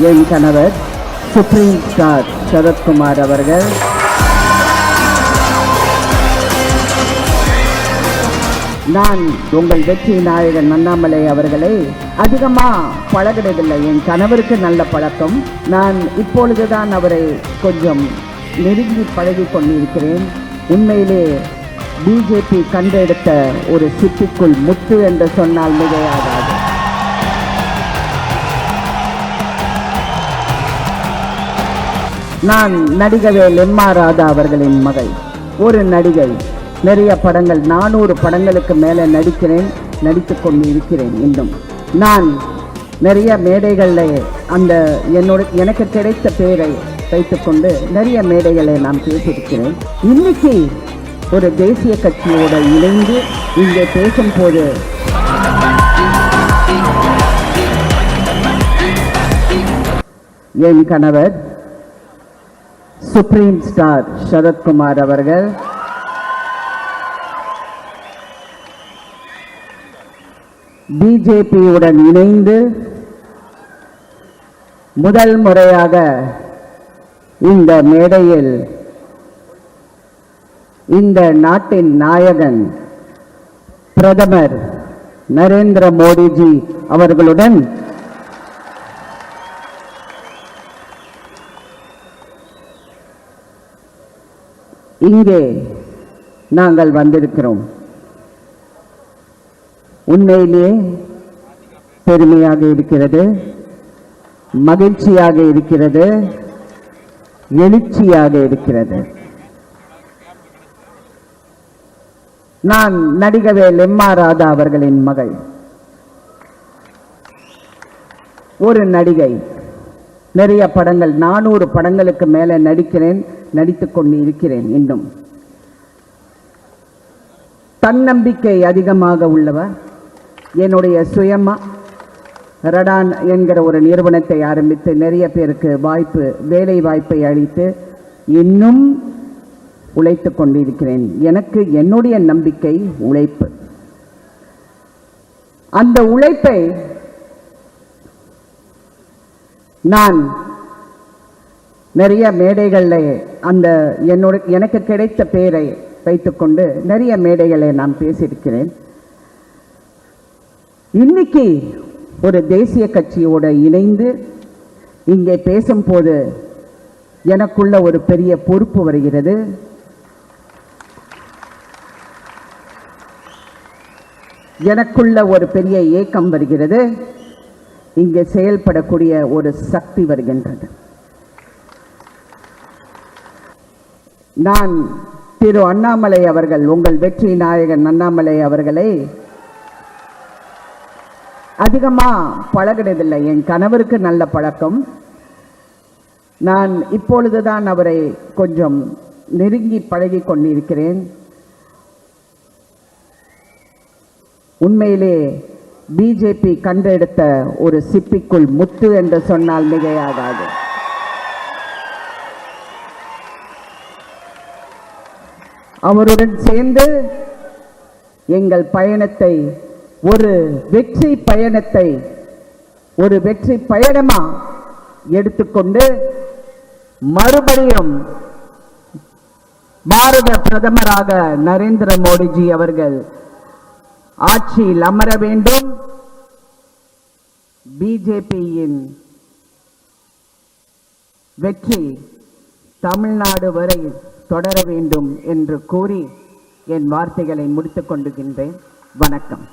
என் கணவர் supreme star Sarathkumar அவர்கள், நான் உங்கள் வெற்றி நாயகன் அண்ணாமலை அவர்களை அதிகமா பழகினதில்லை. என் கணவருக்கு நல்ல பழக்கம். நான் இப்பொழுதுதான் அவரை கொஞ்சம் நெருங்கி பழகி கொண்டிருக்கிறேன். உண்மையிலே பிஜேபி கண்டெடுத்த ஒரு சிப்பிக்குள் முத்து என்று சொன்னால் மிகையாகாது. நான் நடிகவேல் எம்.ஆர். ராதா அவர்களின் மகள். ஒரு நடிகை, நிறைய படங்கள், 400 படங்களுக்கு மேலே நடிக்கிறேன், நடித்து கொண்டு இருக்கிறேன். இன்னும் நான் நிறைய மேடைகளில் எனக்கு கிடைத்த பேரை வைத்துக்கொண்டு நிறைய மேடைகளை நான் பேசியிருக்கிறேன். இன்னைக்கு ஒரு தேசிய கட்சியோடு இணைந்து இங்கே பேசும்போது என் கணவர் சுப்ரீம் ஸ்டார் சரத்குமார் அவர்கள் பிஜேபியுடன் இணைந்து முதல் முறையாக இந்த மேடையில் இந்த நாட்டின் நாயகன் பிரதமர் நரேந்திர மோடிஜி அவர்களுடன் இங்கே நாங்கள் வந்திருக்கிறோம். உண்மையிலேயே பெருமையாக இருக்கிறது, மகிழ்ச்சியாக இருக்கிறது, எழுச்சியாக இருக்கிறது. நான் நடிகவேல் எம்.ஆர். ராதா அவர்களின் மகள். ஒரு நடிகை, நிறைய படங்கள், 400 படங்களுக்கு மேலே நடிக்கிறேன், நடித்துக் கொண்டு இருக்கிறேன். இன்னும் தன்னம்பிக்கை அதிகமாக உள்ளவர். என்னுடைய சுயமா ரடான் என்கிற ஒரு நிறுவனத்தை ஆரம்பித்து நிறைய பேருக்கு வேலை வாய்ப்பை அளித்து இன்னும் உழைத்து கொண்டிருக்கிறேன். எனக்கு என்னுடைய நம்பிக்கை உழைப்பு. அந்த உழைப்பை நான் நிறைய மேடைகளில் எனக்கு கிடைத்த பேரை வைத்துக்கொண்டு நிறைய மேடைகளை நான் பேசியிருக்கிறேன். இன்னைக்கு ஒரு தேசிய கட்சியோடு இணைந்து இங்கே பேசும்போது எனக்குள்ள ஒரு பெரிய பொறுப்பு வருகிறது. எனக்குள்ள ஒரு பெரிய ஏக்கம் வருகிறது. இங்கே செயல்படக்கூடிய ஒரு சக்தி வருகின்றது. நான் திரு அண்ணாமலை அவர்கள், உங்கள் வெற்றி நாயகன் அண்ணாமலை அவர்களை அதிகமா பழகினதில்லை. என் கணவருக்கு நல்ல பழக்கம். நான் இப்பொழுதுதான் அவரை கொஞ்சம் நெருங்கி பழகி கொண்டிருக்கிறேன். உண்மையிலே பிஜேபி கண்டெடுத்த ஒரு சிப்பிக்குள் முத்து என்று சொன்னால் மிகையாகாது. அவருடன் சேர்ந்து எங்கள் பயணத்தை ஒரு வெற்றி பயணமா எடுத்துக்கொண்டு மறுபடியும் பாரத பிரதமராக நரேந்திர மோடிஜி அவர்கள் ஆட்சியில் அமர வேண்டும். பிஜேபியின் வெற்றி தமிழ்நாடு வரை தொடர வேண்டும் என்று கூறி என் வார்த்தைகளை முடித்துக் கொண்டுகின்றேன். வணக்கம்.